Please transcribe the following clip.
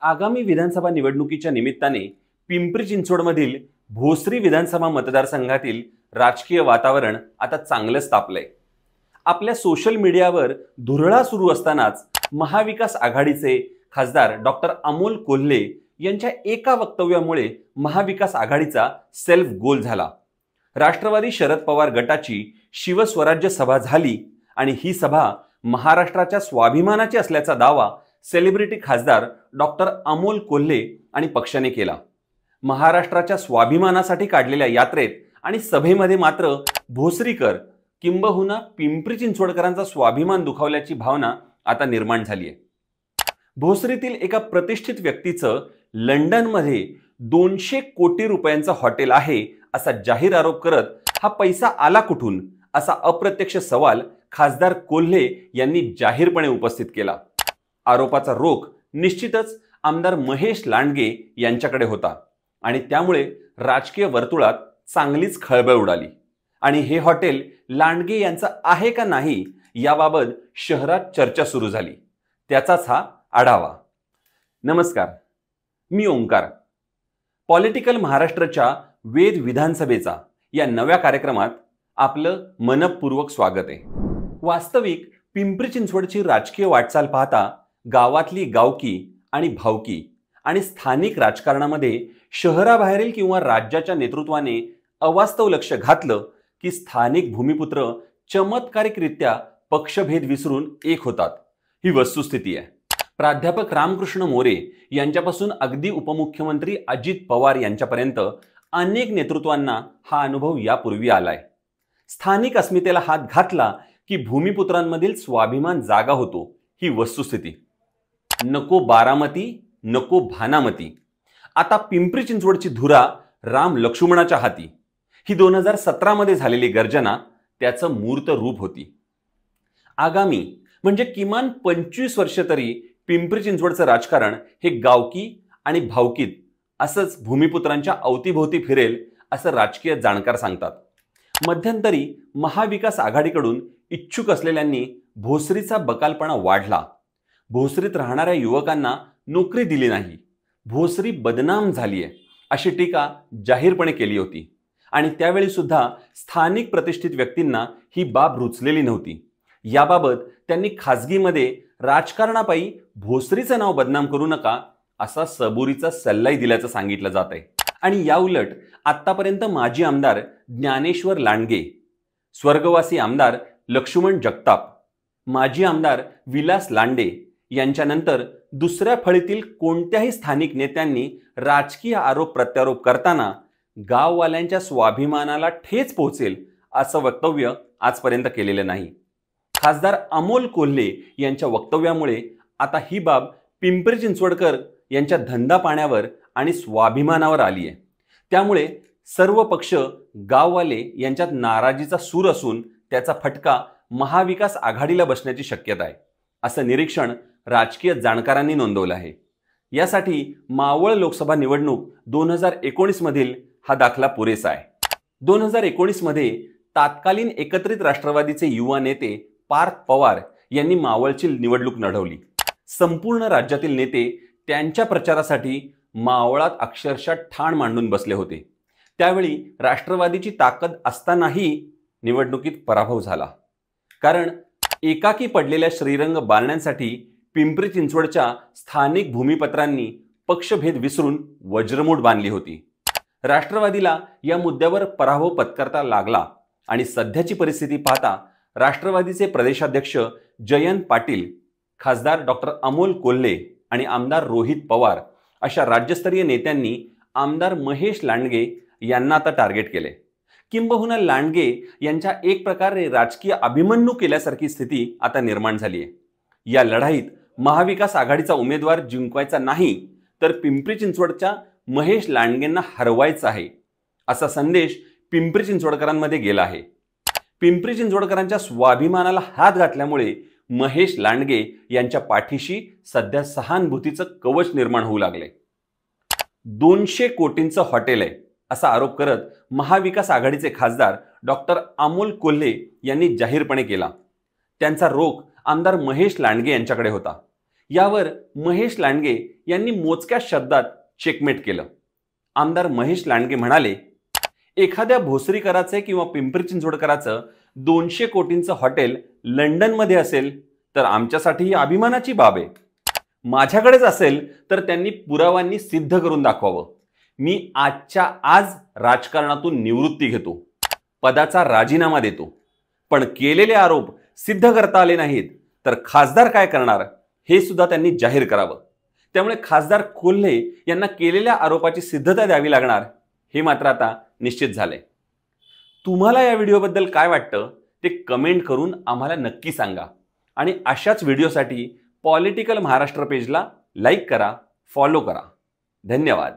आगामी विधानसभा निवडणुकीच्या निमित्ताने पिंपरी चिंचवडमधील भोसरी विधानसभा मतदारसंघातील राजकीय वातावरण आता चांगलंच तापलंय। आपल्या सोशल मीडियावर धुरळा सुरू असतानाच महाविकास आघाडीचे खासदार डॉक्टर अमोल कोल्हे यांच्या एका वक्तव्यामुळे महाविकास आघाडीचा सेल्फ गोल झाला। राष्ट्रवादी शरद पवार गटाची शिवस्वराज्य सभा झाली आणि ही सभा महाराष्ट्राच्या स्वाभिमानाची असल्याचा दावा सेलिब्रिटी खासदार डॉक्टर अमोल कोल्हे आणि पक्षाने केला। महाराष्ट्राच्या स्वाभिमानासाठी काढलेल्या यात्रेत आणि सभेमध्ये मात्र भोसरीकर किंबहुना पिंपरी चिंचवडकरांचा स्वाभिमान दुखावल्याची भावना आता निर्माण झाली आहे। भोसरीतील एका प्रतिष्ठित व्यक्तीचं लंडनमध्ये 200 कोटी रुपयांचं हॉटेल आहे असा जाहीर आरोप करत हा पैसा आला कुठून असा अप्रत्यक्ष सवाल खासदार कोल्हे यांनी जाहीरपणे उपस्थित केला। आरोपाचा रोख निश्चितच आमदार महेश लांडगे यांच्याकडे होता आणि त्यामुळे राजकीय वर्तुळात चांगलीच खळबळ उडाली आणि हे हॉटेल लांडगे यांचं आहे का नाही याबाबत शहरात चर्चा सुरू झाली। त्याचाच हा आढावा। नमस्कार, मी ओंकार। पॉलिटिकल महाराष्ट्राच्या वेद विधानसभेचा या नव्या कार्यक्रमात आपलं मनपूर्वक स्वागत आहे। वास्तविक पिंपरी चिंचवडची राजकीय वाटचाल पाहता गावातली गावकी आणि भावकी आणि स्थानिक राजकारणामध्ये शहराबाहेरील किंवा राज्याच्या नेतृत्वाने अवास्तव लक्ष घातलं की स्थानिक भूमिपुत्र चमत्कारिकरित्या पक्षभेद विसरून एक होतात, ही वस्तुस्थिती आहे। प्राध्यापक रामकृष्ण मोरे यांच्यापासून अगदी उपमुख्यमंत्री अजित पवार यांच्यापर्यंत अनेक नेतृत्वांना हा अनुभव यापूर्वी आलाय। स्थानिक अस्मितेला हात घातला की भूमिपुत्रांमधील स्वाभिमान जागा होतो, ही वस्तुस्थिती। नको बारामती, नको भानामती। आता पिंपरी चिंचवडची धुरा राम लक्ष्मणाच्या हाती, ही 2017 मध्ये झालेली गर्जना त्याचं मूर्त रूप होती। आगामी म्हणजे किमान 25 वर्ष तरी पिंपरी चिंचवडचं राजकारण हे गावकी आणि भावकीत असंच भूमिपुत्रांच्या अवतीभोवती फिरेल असं राजकीय जाणकार सांगतात। मध्यंतरी महाविकास आघाडीकडून इच्छुक असलेल्यांनी भोसरीचा बकालपणा वाढला। भोसरीत राहणाऱ्या युवकांना नोकरी दिली नाही, भोसरी बदनाम झालीये अशी टीका जाहीरपणे केली होती आणि त्यावेळी सुद्धा स्थानिक प्रतिष्ठित व्यक्तींना ही बाब रुचलेली नव्हती। याबाबत त्यांनी खासगीमध्ये राजकारणापायी भोसरीचं नाव बदनाम करू नका असा सबुरीचा सल्लाही दिल्याचं सांगितलं जात आहे। आणि याउलट आतापर्यंत माजी आमदार ज्ञानेश्वर लांडगे, स्वर्गवासी आमदार लक्ष्मण जगताप, माजी आमदार विलास लांडे यांच्यानंतर दुसऱ्या फळीतील कोणत्याही स्थानिक नेत्यांनी राजकीय आरोप प्रत्यारोप करताना गाववाल्यांच्या स्वाभिमानाला ठेच पोहोचेल असं वक्तव्य आजपर्यंत केलेलं नाही। खासदार अमोल कोल्हे यांच्या वक्तव्यामुळे आता ही बाब पिंपरी चिंचवडकर यांच्या धंदा पाण्यावर आणि स्वाभिमानावर आली आहे। त्यामुळे सर्व पक्ष गाववाले यांच्यात नाराजीचा सूर असून त्याचा फटका महाविकास आघाडीला बसण्याची शक्यता आहे असं निरीक्षण राजकीय जाणकारांनी नोंदवलं आहे। यासाठी मावळ लोकसभा निवडणूक 2019 मधील हा दाखला पुरेसा आहे। 2019 मध्ये तात्कालीन एकत्रित राष्ट्रवादीचे युवा नेते पार्थ पवार यांनी मावळची निवडणूक लढवली। संपूर्ण राज्यातील नेते त्यांच्या प्रचारासाठी मावळात अक्षरशः ठाण मांडून बसले होते। त्यावेळी राष्ट्रवादीची ताकद असतानाही निवडणुकीत पराभव झाला, कारण एकाकी पडलेल्या श्रीरंग बाळण्यासाठी पिंपरी चिंचवडच्या स्थानिक भूमिपत्रांनी पक्षभेद विसरून वज्रमूठ बांधली होती। राष्ट्रवादीला या मुद्द्यावर पराभव पत्करता लागला आणि सध्याची परिस्थिती पाहता राष्ट्रवादीचे प्रदेशाध्यक्ष जयंत पाटील, खासदार डॉक्टर अमोल कोल्हे आणि आमदार रोहित पवार अशा राज्यस्तरीय नेत्यांनी आमदार महेश लांडगे यांना आता टार्गेट केले। किंबहुना लांडगे यांच्या एक प्रकारे राजकीय अभिमन्यू केल्यासारखी स्थिती आता निर्माण झाली आहे। या लढाईत महाविकास आघाडीचा उमेदवार जिंकवायचा नाही तर पिंपरी चिंचवडच्या महेश लांडगेंना हरवायचं आहे असा संदेश पिंपरी चिंचवडकरांमध्ये गेला आहे। पिंपरी चिंचवडकरांच्या स्वाभिमानाला हात घातल्यामुळे महेश लांडगे यांच्या पाठीशी सध्या सहानुभूतीचं कवच निर्माण होऊ लागले। 200 कोटींचं हॉटेल आहे असा आरोप करत महाविकास आघाडीचे खासदार डॉक्टर अमोल कोल्हे यांनी जाहीरपणे केला। त्यांचा रोख आमदार महेश लांडगे यांच्याकडे होता। यावर महेश लांडगे यांनी मोजक्या शब्दात चेकमेट केलं. आमदार महेश लांडगे म्हणाले, एखाद्या भोसरीकराचे किंवा पिंपरी चिंचवडकराचं 200 कोटींचं हॉटेल लंडनमध्ये असेल तर आमच्यासाठी ही अभिमानाची बाब आहे. माझ्याकडेच असेल तर त्यांनी पुराव्यांनी सिद्ध करून दाखवावं. मी आजच्या आज राजकारणातून निवृत्ती घेतो, पदाचा राजीनामा देतो. पण केलेले आरोप सिद्ध करता आले नाहीत तर खासदार काय करणार हे सुद्धा त्यांनी जाहीर करावं. त्यामुळे खासदार कोल्हे यांना केलेल्या आरोपाची सिद्धता द्यावी लागणार हे मात्र आता निश्चित झालंय. तुम्हाला या व्हिडिओबद्दल काय वाटतं ते कमेंट करून आम्हाला नक्की सांगा. आणि अशाच व्हिडिओसाठी पॉलिटिकल महाराष्ट्र पेजला लाईक करा, फॉलो करा. धन्यवाद.